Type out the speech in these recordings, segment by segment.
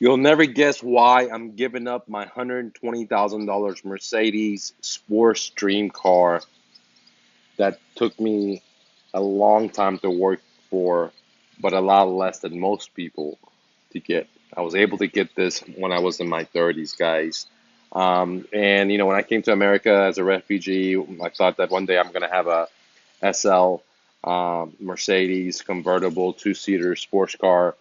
You'll never guess why I'm giving up my $120,000 Mercedes sports dream car that took me a long time to work for, but a lot less than most people to get. I was able to get this when I was in my 30s, guys. And when I came to America as a refugee, I thought that one day I'm going to have a SL Mercedes convertible two-seater sports car,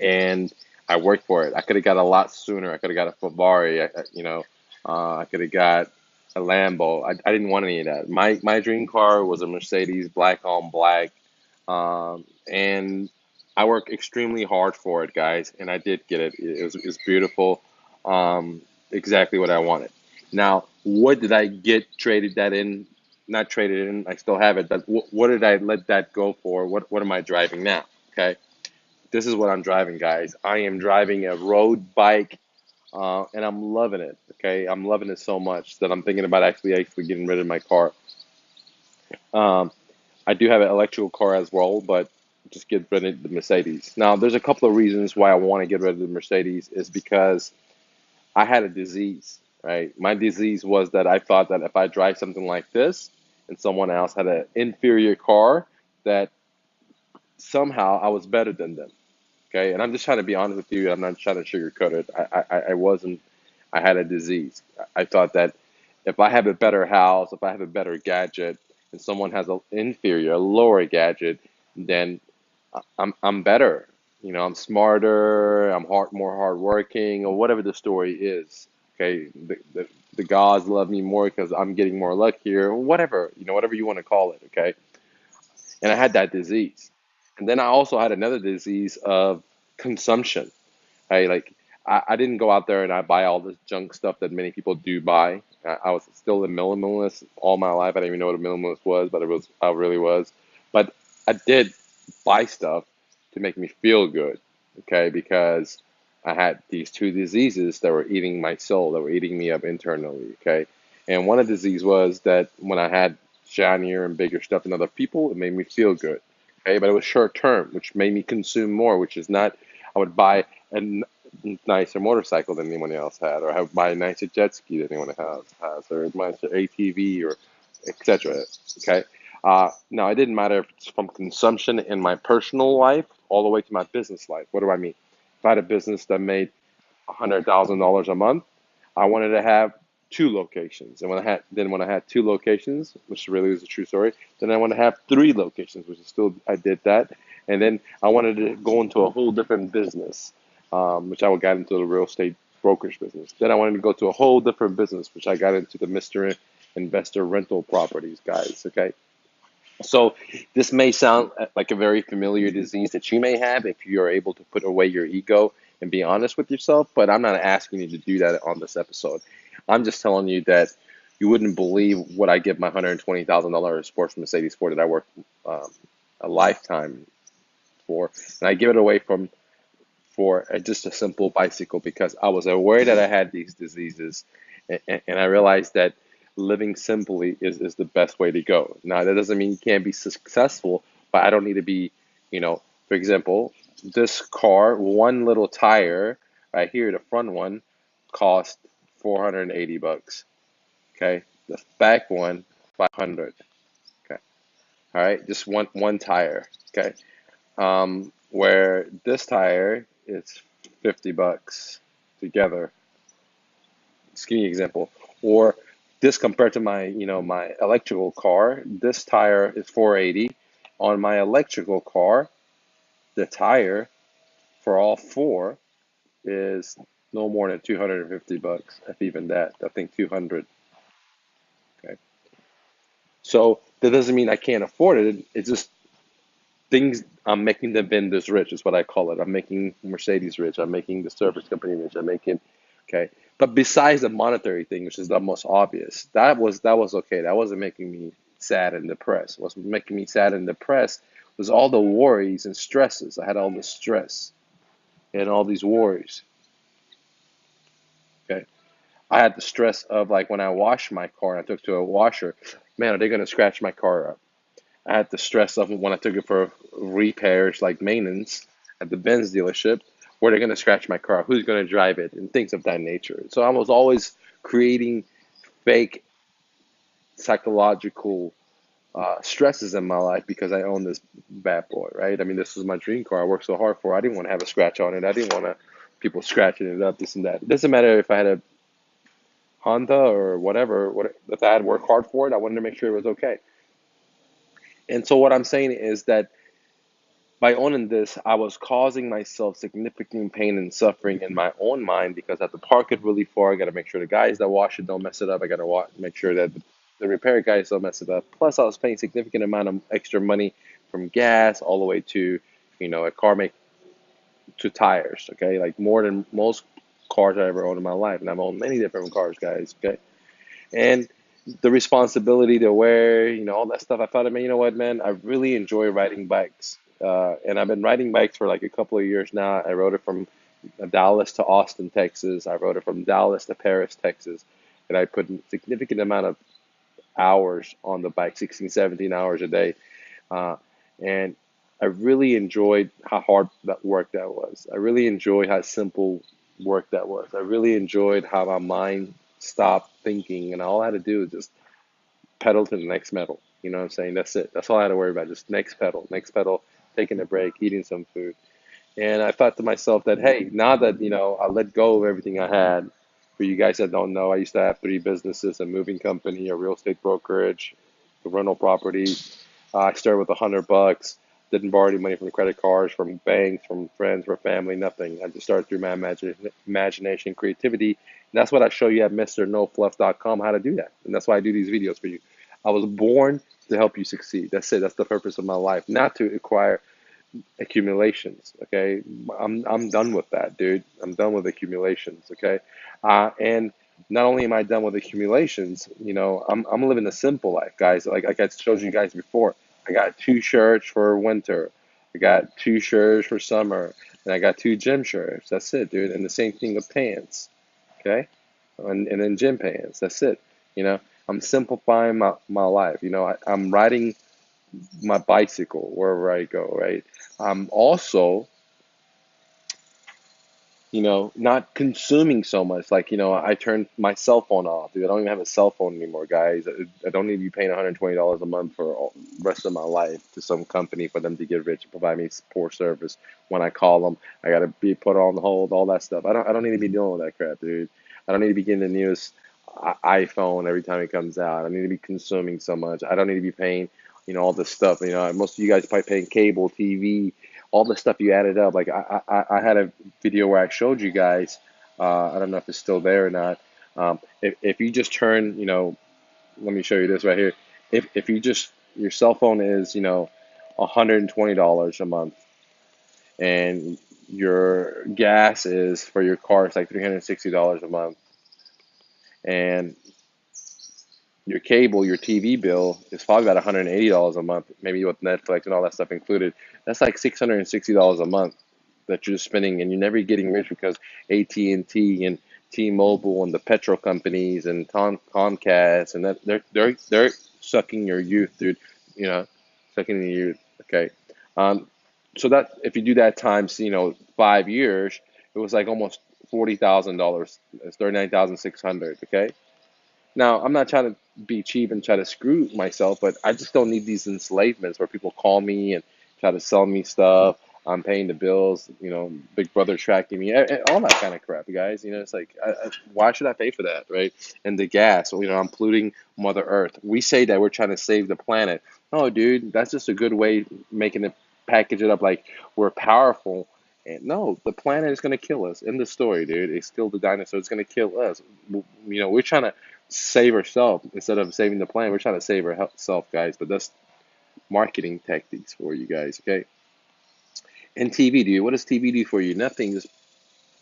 and I worked for it. I could have got a lot sooner. I could have got a Ferrari. I could have got a Lambo. I didn't want any of that. My dream car was a Mercedes, black on black, and I worked extremely hard for it, guys, and I did get it. It's beautiful, exactly what I wanted. Now, what did I get traded that in? Not traded in. I still have it, but what did I let that go for? What am I driving now? Okay, this is what I'm driving, guys. I am driving a road bike, and I'm loving it. Okay, I'm loving it so much that I'm thinking about actually getting rid of my car. Um, I do have an electrical car as well, but just get rid of the Mercedes. Now, there's a couple of reasons why I want to get rid of the Mercedes. Is because I had a disease, right? My disease was that I thought that if I drive something like this and someone else had an inferior car, that somehow I was better than them. Okay, and I'm just trying to be honest with you. I'm not trying to sugarcoat it. I wasn't. I had a disease. I thought that if I have a better house, if I have a better gadget, and someone has an inferior, a lower gadget, then I'm better. I'm smarter. I'm more hardworking, or whatever the story is. Okay, the gods love me more because I'm getting more luckier, whatever whatever you want to call it. Okay, and I had that disease, and then I also had another disease of consumption. I didn't go out there and I buy all this junk stuff that many people do buy. I was still a minimalist all my life. I didn't even know what a minimalist was, but I really was. But I did buy stuff to make me feel good, okay? Because I had these two diseases that were eating my soul, that were eating me up internally, okay? And one of the diseases was that when I had shinier and bigger stuff than other people, it made me feel good, okay? But it was short term, which made me consume more, which is not. I would buy a nicer motorcycle than anyone else had, or have buy a nicer jet ski than anyone else has, or a nicer ATV, or etc. Okay. Now, it didn't matter if it's from consumption in my personal life all the way to my business life. What do I mean? If I had a business that made $100,000 a month, I wanted to have two locations. And when I had two locations, which really was a true story, then I wanted to have three locations, which is still I did that. And then I wanted to go into a whole different business, which I got into the real estate brokerage business. Then I wanted to go to a whole different business, which I got into the Mr. Investor rental properties, guys. Okay. So this may sound like a very familiar disease that you may have if you're able to put away your ego and be honest with yourself, but I'm not asking you to do that on this episode. I'm just telling you that you wouldn't believe what I give my $120,000 sports Mercedes for that I work um, a lifetime for, and I give it away for just a simple bicycle because I was aware that I had these diseases, and I realized that living simply is the best way to go. Now, that doesn't mean you can't be successful, but I don't need to be, for example, this car, one little tire right here, the front one, cost 480 bucks. Okay, the back one, 500. Okay, all right, just one tire. Okay, where this tire is 50 bucks together. Just give me an example. Or this compared to my electrical car, this tire is 480. On my electrical car, the tire for all four is no more than 250 bucks, if even that. I think 200. Okay. So that doesn't mean I can't afford it. It's just things. I'm making the vendors rich is what I call it. I'm making Mercedes rich. I'm making the service company rich. I'm making, okay. But besides the monetary thing, which is the most obvious, that was okay. That wasn't making me sad and depressed. What's making me sad and depressed was all the worries and stresses. I had all the stress and all these worries. Okay. I had the stress of like when I washed my car and I took it to a washer, man, are they gonna scratch my car up? I had the stress of when I took it for repairs, like maintenance at the Benz dealership. where they're going to scratch my car, who's going to drive it, and things of that nature. So I was always creating fake psychological stresses in my life because I own this bad boy, right? I mean, this was my dream car. I worked so hard for. I didn't want to have a scratch on it. I didn't want to people scratching it up, this and that. It doesn't matter if I had a Honda or whatever. What if I had worked hard for it? I wanted to make sure it was okay. And so what I'm saying is that by owning this, I was causing myself significant pain and suffering in my own mind because I have to park it really far. I got to make sure the guys that wash it don't mess it up. I got to make sure that the repair guys don't mess it up. Plus, I was paying significant amount of extra money from gas all the way to, a car make to tires. Okay, like more than most cars I ever owned in my life, and I've owned many different cars, guys. Okay, and the responsibility to wear, all that stuff. I thought, I mean, you know what, man, I really enjoy riding bikes. And I've been riding bikes for like a couple of years now. I rode it from Dallas to Austin, Texas. I rode it from Dallas to Paris, Texas. And I put a significant amount of hours on the bike, 16, 17 hours a day. Uh, and I really enjoyed how hard that work that was. I really enjoyed how simple work that was. I really enjoyed how my mind stopped thinking, and all I had to do was just pedal to the next metal. You know what I'm saying? That's it. That's all I had to worry about. Just next pedal, taking a break, eating some food. And I thought to myself that, hey, now that, I let go of everything I had, for you guys that don't know, I used to have three businesses, a moving company, a real estate brokerage, a rental property. I started with $100. Didn't borrow any money from credit cards, from banks, from friends, from family, nothing. I just started through my imagination, creativity. And that's what I show you at MrNoFluff.com how to do that. And that's why I do these videos for you. I was born to help you succeed. That's it. That's the purpose of my life, not to acquire accumulations. Okay, I'm done with that, dude. I'm done with accumulations. Okay, and not only am I done with accumulations, I'm living a simple life, guys. Like I showed you guys before, I got two shirts for winter, I got two shirts for summer, and I got two gym shirts. That's it, dude. And the same thing with pants. Okay, and then gym pants. That's it. You know, I'm simplifying my life. I'm riding my bicycle wherever I go, right? I'm also, not consuming so much. Like, I turned my cell phone off, dude. I don't even have a cell phone anymore, guys. I don't need to be paying $120 a month for the rest of my life to some company for them to get rich and provide me poor service. When I call them, I gotta be put on hold, all that stuff. I don't need to be dealing with that crap, dude. I don't need to be getting the newest iPhone every time it comes out. I don't need to be consuming so much. I don't need to be paying, all this stuff. Most of you guys probably paying cable, TV, all the stuff you added up. Like I had a video where I showed you guys. I don't know if it's still there or not. If you just turn, let me show you this right here. If you just your cell phone is, $120 a month, and your gas is for your car is like $360 a month, and your cable, your TV bill is probably about $180 a month, maybe with Netflix and all that stuff included. That's like $660 a month that you're spending, and you're never getting rich because AT&T and T-Mobile and the petro companies and Comcast and that they're sucking your youth, dude. You know, sucking your youth. Okay, um, so that if you do that times 5 years, it was like almost $40,000. It's 39,600. Okay, now, I'm not trying to be cheap and try to screw myself, but I just don't need these enslavements where people call me and try to sell me stuff. I'm paying the bills, Big Brother tracking me, all that kind of crap, guys. It's like, why should I pay for that, right? And the gas, I'm polluting Mother Earth. We say that we're trying to save the planet. No, dude, that's just a good way making it package it up like we're powerful. And no, the planet is going to kill us. In the story, dude, it's still the dinosaur. It's going to kill us. We're trying to save ourselves instead of saving the planet. We're trying to save ourselves, guys. But that's marketing tactics for you guys, okay? And TV, dude, what does TV do for you? Nothing. Just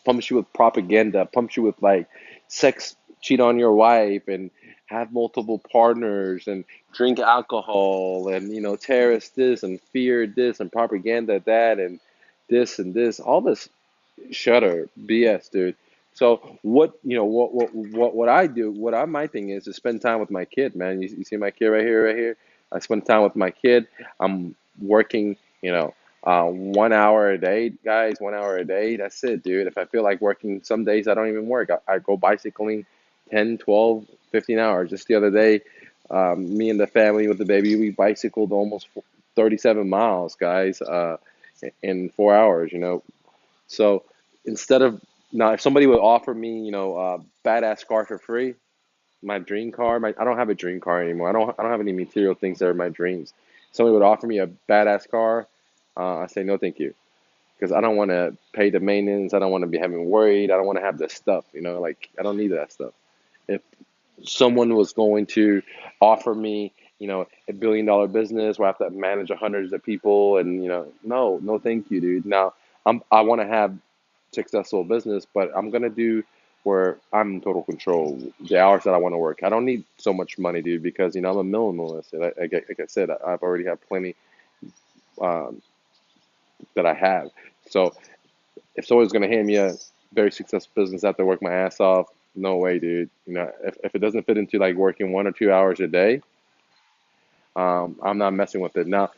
pumps you with propaganda, pumps you with like sex, cheat on your wife, and have multiple partners, and drink alcohol, and terrorist this and fear this and propaganda that and this, all this shutter BS, dude. So what I do, my thing is to spend time with my kid, man. You see my kid right here, right here. I spend time with my kid. I'm working, 1 hour a day, guys, 1 hour a day. That's it, dude. If I feel like working, some days I don't even work. I go bicycling 10, 12, 15 hours. Just the other day, me and the family with the baby, we bicycled almost 37 miles, guys, in 4 hours, So instead of, now, if somebody would offer me, a badass car for free, my dream car, I don't have a dream car anymore. I don't have any material things that are my dreams. Somebody would offer me a badass car, I say no, thank you, because I don't want to pay the maintenance. I don't want to be having worried. I don't want to have this stuff, like I don't need that stuff. If someone was going to offer me, $1 billion business where I have to manage hundreds of people, and no, no, thank you, dude. Now, I want to have successful business, but I'm gonna do where I'm in total control, the hours that I want to work. I don't need so much money, dude, because I'm a minimalist. And like I said, I've already have plenty, um, that I have. So if someone's gonna hand me a very successful business, I have to work my ass off. No way, dude. If it doesn't fit into like working 1 or 2 hours a day, I'm not messing with it. Now,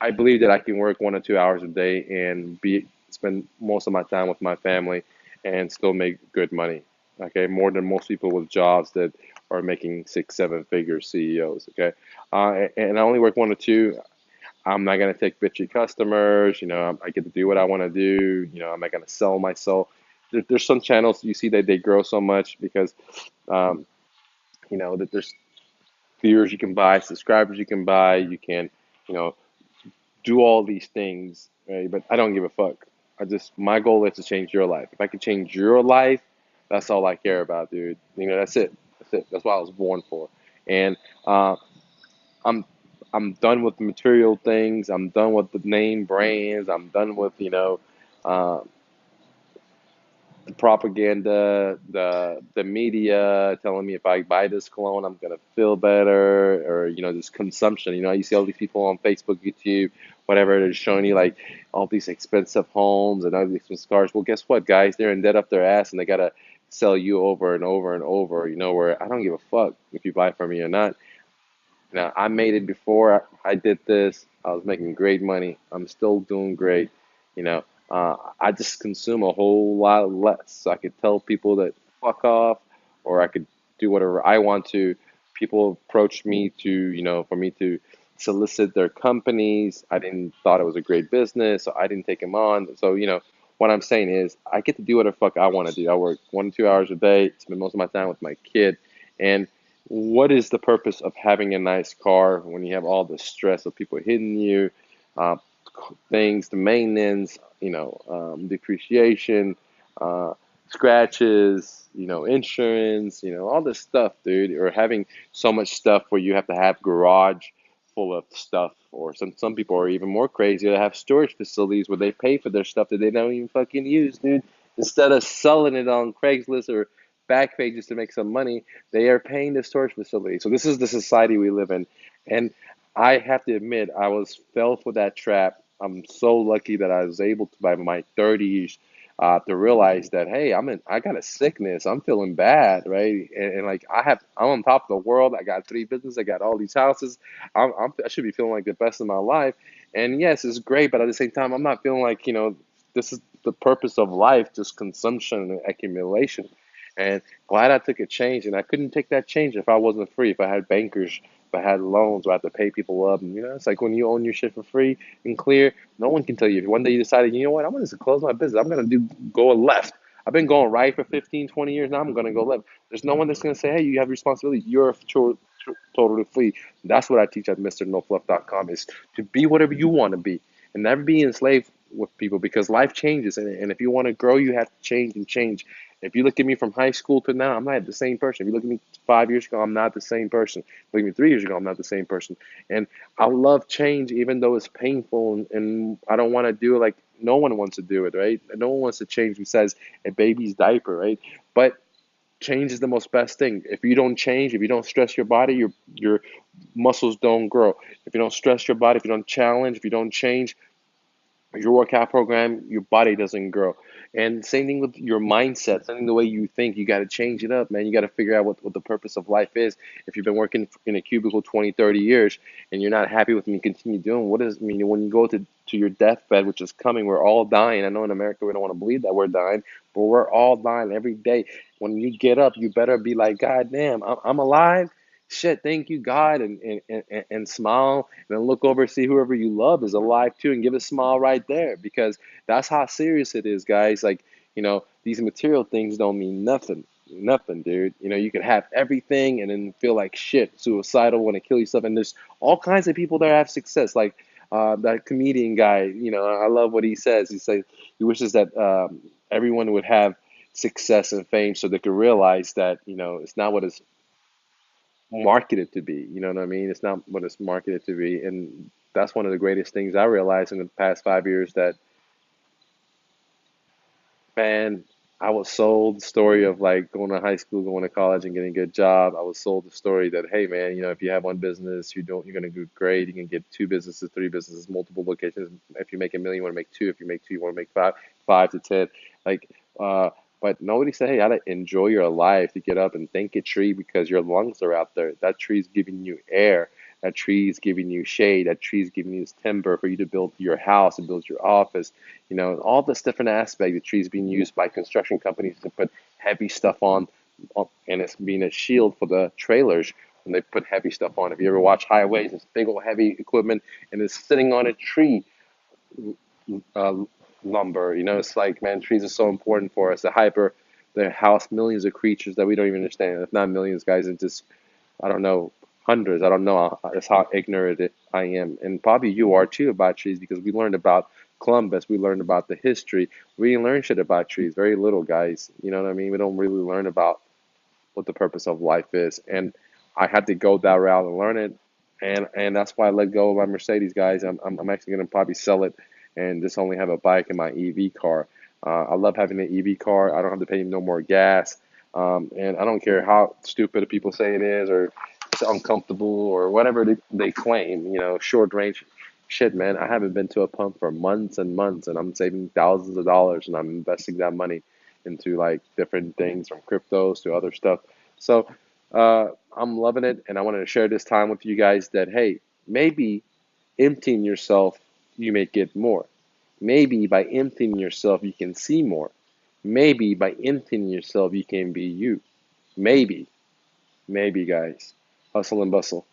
I believe that I can work 1 or 2 hours a day and be spend most of my time with my family and still make good money. Okay, more than most people with jobs that are making six, seven figure CEOs. Okay, and I only work 1 or 2. I'm not gonna take bitchy customers. I get to do what I want to do. I'm not gonna sell my soul. There's some channels you see that they grow so much because, um, that there's viewers you can buy, subscribers you can buy. You can, you know, do all these things, right? But I don't give a fuck. My goal is to change your life. If I can change your life, that's all I care about, dude. That's it. That's it. That's what I was born for. And uh, I'm I'm done with the material things. I'm done with the name brands. I'm done with uh, the propaganda, the media telling me if I buy this cologne, I'm gonna feel better, or this consumption. You see all these people on Facebook, YouTube, whatever, they're showing you like all these expensive homes and all these expensive cars. Well, guess what, guys? They're in debt up their ass, and they gotta sell you over and over and over. Where I don't give a fuck if you buy from me or not. Now, I made it before I did this. I was making great money. I'm still doing great. I just consume a whole lot less. So I could tell people that fuck off, or I could do whatever I want to. People approach me to, for me to solicit their companies. I didn't thought it was a great business, so I didn't take them on. So, what I'm saying is I get to do whatever the fuck I want to do. I work 1 to 2 hours a day, spend most of my time with my kid, and what is the purpose of having a nice car when you have all the stress of people hitting you, uh, things, the maintenance, depreciation, uh, scratches, insurance, all this stuff, dude, or having so much stuff where you have to have garage full of stuff, or some people are even more crazy. They have storage facilities where they pay for their stuff that they don't even fucking use, dude. Instead of selling it on Craigslist or Backpages to make some money, they are paying the storage facility. So this is the society we live in, and I have to admit I was fell for that trap. I'm so lucky that I was able to, by my 30s, to realize that hey, I got a sickness. I'm feeling bad, right? And like I'm on top of the world. I got three businesses. I got all these houses. I should be feeling like the best of my life. And yes, it's great, but at the same time, I'm not feeling like this is the purpose of life, just consumption and accumulation. And glad I took a change, and I couldn't take that change if I wasn't free. If I had bankers, if I had loans, or I had to pay people up, and it's like when you own your shit for free and clear, no one can tell you. If one day you decided, you know what, I'm gonna just close my business. I'm gonna go left. I've been going right for 15, 20 years now. I'm gonna go left. There's no one that's gonna say, hey, you have responsibility. You're totally free. That's what I teach at MrNoFluff.com is to be whatever you want to be and never be enslaved with people because life changes, and if you want to grow, you have to change and change. If you look at me from high school to now, I'm not the same person. If you look at me 5 years ago, I'm not the same person. Look at me 3 years ago, I'm not the same person. And I love change, even though it's painful, and I don't want to do it like no one wants to do it, right? No one wants to change besides a baby's diaper, right? But change is the most best thing. If you don't change, if you don't stress your body, your muscles don't grow. If you don't stress your body, if you don't challenge, if you don't change, your workout program, your body doesn't grow. And same thing with your mindset, same thing the way you think. You got to change it up, man. You got to figure out what the purpose of life is. If you've been working in a cubicle 20, 30 years and you're not happy with me, continue doing, what does it mean when you go to your deathbed, which is coming? We're all dying. I know in America we don't want to believe that we're dying, but we're all dying every day. When you get up, you better be like, God damn, I'm alive. Shit, thank you, God, and smile, and then look over, see whoever you love is alive too, and give a smile right there, because that's how serious it is, guys. Like, these material things don't mean nothing. Nothing, dude. You can have everything and then feel like shit, suicidal, want to kill yourself. And there's all kinds of people that have success. Like that comedian guy, I love what he says. He says he wishes that everyone would have success and fame so they could realize that, it's not what it's marketed to be. You know what I mean? It's not what it's marketed to be. And that's one of the greatest things I realized in the past 5 years, that, man, I was sold the story of like going to high school, going to college, and getting a good job. I was sold the story that, hey, man, if you have one business, you're going to do great. You can get two businesses, three businesses, multiple locations. If you make a million, you want to make two. If you make two, you want to make five, 5 to 10. Like, uh, but nobody said, hey, you gotta enjoy your life, to get up and thank a tree because your lungs are out there. That tree's giving you air. That tree's giving you shade. That tree's giving you timber for you to build your house and build your office. All this different aspect. The trees being used by construction companies to put heavy stuff on, and it's being a shield for the trailers when they put heavy stuff on. If you ever watch highways, it's big old heavy equipment, and it's sitting on a tree, uh, lumber. It's like, man, trees are so important for us. They house millions of creatures that we don't even understand. If not millions, guys, it's just, I don't know, hundreds. I don't know. That's how ignorant I am. And probably you are too about trees, because we learned about Columbus. We learned about the history. We didn't learn shit about trees. Very little, guys. You know what I mean? We don't really learn about what the purpose of life is. And I had to go that route and learn it. And that's why I let go of my Mercedes, guys. I'm actually going to probably sell it and just only have a bike and my EV car. I love having an EV car. I don't have to pay no more gas. And I don't care how stupid people say it is, or it's uncomfortable, or whatever they claim, short range. Shit, man, I haven't been to a pump for months and months, and I'm saving thousands of dollars, and I'm investing that money into like different things, from cryptos to other stuff. So I'm loving it, and I wanted to share this time with you guys that, hey, maybe emptying yourself, you may get more. Maybe by emptying yourself, you can see more. Maybe by emptying yourself, you can be you. Maybe, maybe, guys. Hustle and bustle.